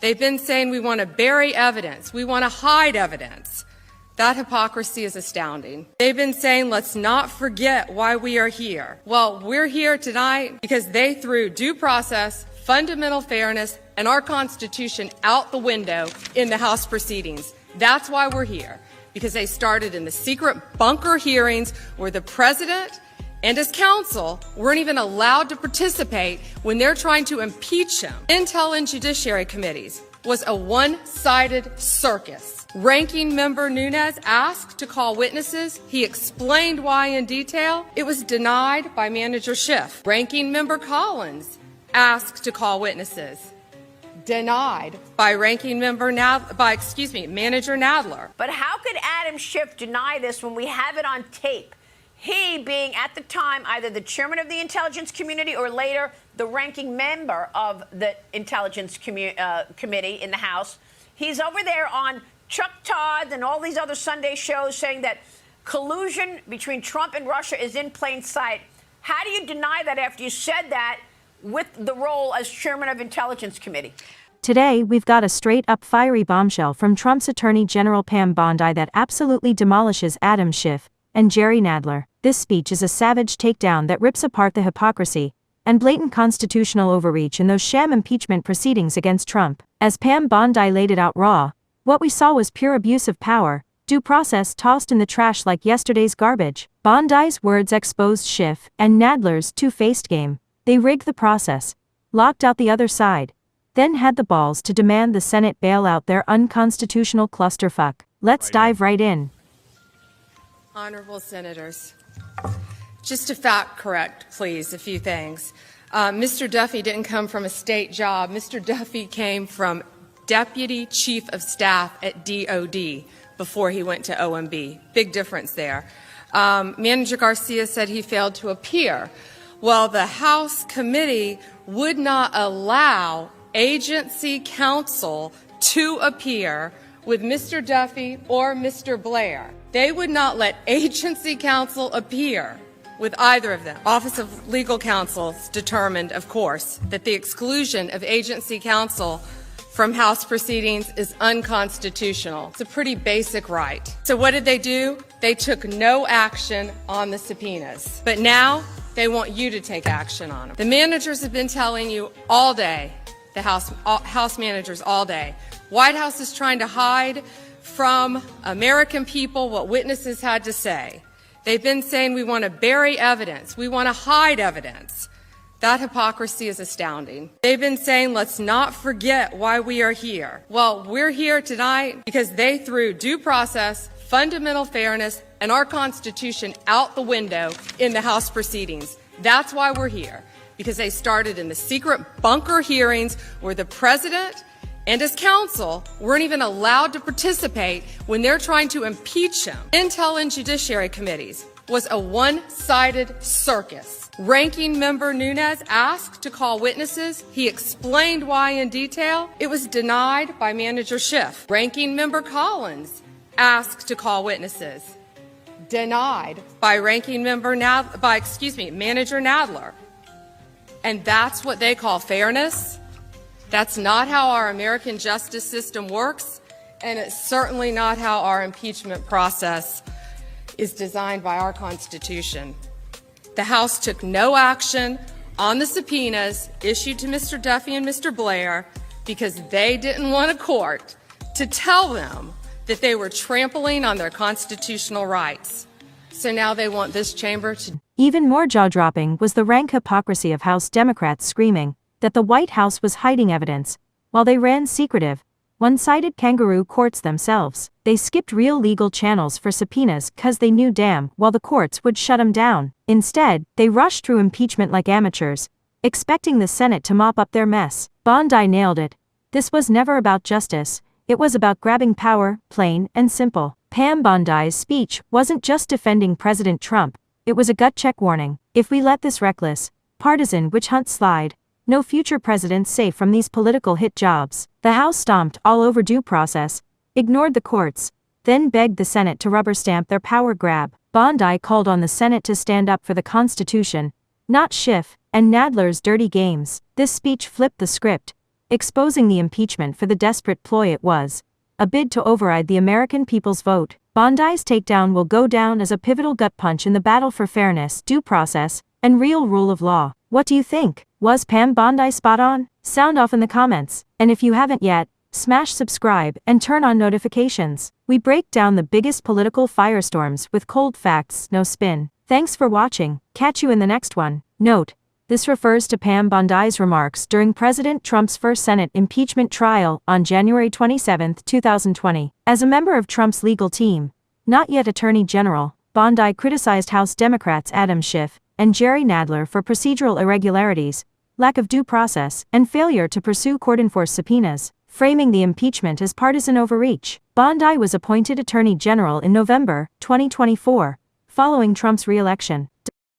They've been saying we want to bury evidence, we want to hide evidence. That hypocrisy is astounding. They've been saying, let's not forget why we are here. Well, we're here tonight because they threw due process, fundamental fairness, and our Constitution out the window in the House proceedings. That's why we're here, because they started in the secret bunker hearings where the president and his counsel weren't even allowed to participate when they're trying to impeach him. Intel and Judiciary Committees was a one-sided circus. Ranking Member Nunes asked to call witnesses. He explained why in detail. It was denied by Manager Schiff. Ranking Member Collins asked to call witnesses. Denied by Manager Nadler. But how could Adam Schiff deny this when we have it on tape? He being, at the time, either the chairman of the intelligence community or later the ranking member of the intelligence committee in the House. He's over there on Chuck Todd and all these other Sunday shows saying that collusion between Trump and Russia is in plain sight. How do you deny that after you said that with the role as chairman of Intelligence Committee? Today, we've got a straight-up fiery bombshell from Trump's Attorney General Pam Bondi that absolutely demolishes Adam Schiff and Jerry Nadler. This speech is a savage takedown that rips apart the hypocrisy and blatant constitutional overreach in those sham impeachment proceedings against Trump. As Pam Bondi laid it out raw, what we saw was pure abuse of power, due process tossed in the trash like yesterday's garbage. Bondi's words exposed Schiff and Nadler's two-faced game. They rigged the process, locked out the other side, then had the balls to demand the Senate bail out their unconstitutional clusterfuck. Let's dive right in. Honorable Senators, just to fact correct, please, a few things. Mr. Duffy didn't come from a state job. Mr. Duffy came from Deputy Chief of Staff at DOD before he went to OMB. Big difference there. Manager Garcia said he failed to appear. Well, the House committee would not allow agency counsel to appear with Mr. Duffy or Mr. Blair. They would not let agency counsel appear with either of them. Office of Legal Counsel determined, of course, that the exclusion of agency counsel from House proceedings is unconstitutional. It's a pretty basic right. So what did they do? They took no action on the subpoenas. But now they want you to take action on them. The managers have been telling you all day, the House managers all day, White House is trying to hide from American people what witnesses had to say. They've been saying we want to bury evidence, we want to hide evidence. That hypocrisy is astounding. They've been saying, let's not forget why we are here. Well, we're here tonight because they threw due process, fundamental fairness, and our Constitution out the window in the House proceedings. That's why we're here, because they started in the secret bunker hearings where the president and his counsel weren't even allowed to participate when they're trying to impeach him. Intel and Judiciary Committees was a one-sided circus. Ranking Member Nunes asked to call witnesses. He explained why in detail. It was denied by Manager Schiff. Ranking Member Collins asked to call witnesses. Denied by Manager Nadler. And that's what they call fairness. That's not how our American justice system works, and it's certainly not how our impeachment process is designed by our Constitution. The House took no action on the subpoenas issued to Mr. Duffy and Mr. Blair because they didn't want a court to tell them that they were trampling on their constitutional rights. So now they want this chamber to... Even more jaw-dropping was the rank hypocrisy of House Democrats screaming that the White House was hiding evidence, while they ran secretive, one-sided kangaroo courts themselves. They skipped real legal channels for subpoenas because they knew damn well the courts would shut them down. Instead, they rushed through impeachment like amateurs, expecting the Senate to mop up their mess. Bondi nailed it. This was never about justice, it was about grabbing power, plain and simple. Pam Bondi's speech wasn't just defending President Trump, it was a gut-check warning. If we let this reckless, partisan witch hunt slide, no future president's safe from these political hit jobs. The House stomped all over due process, ignored the courts, then begged the Senate to rubber stamp their power grab. Bondi called on the Senate to stand up for the Constitution, not Schiff and Nadler's dirty games. This speech flipped the script. exposing the impeachment for the desperate ploy it was, a bid to override the American people's vote. Bondi's takedown will go down as a pivotal gut punch in the battle for fairness, due process, and real rule of law. What do you think? Was Pam Bondi spot on? Sound off in the comments. And if you haven't yet, smash subscribe and turn on notifications. We break down the biggest political firestorms with cold facts, no spin. Thanks for watching. Catch you in the next one. Note: this refers to Pam Bondi's remarks during President Trump's first Senate impeachment trial on January 27, 2020. As a member of Trump's legal team, not yet Attorney General, Bondi criticized House Democrats Adam Schiff and Jerry Nadler for procedural irregularities, lack of due process, and failure to pursue court-enforced subpoenas, framing the impeachment as partisan overreach. Bondi was appointed Attorney General in November 2024, following Trump's re-election.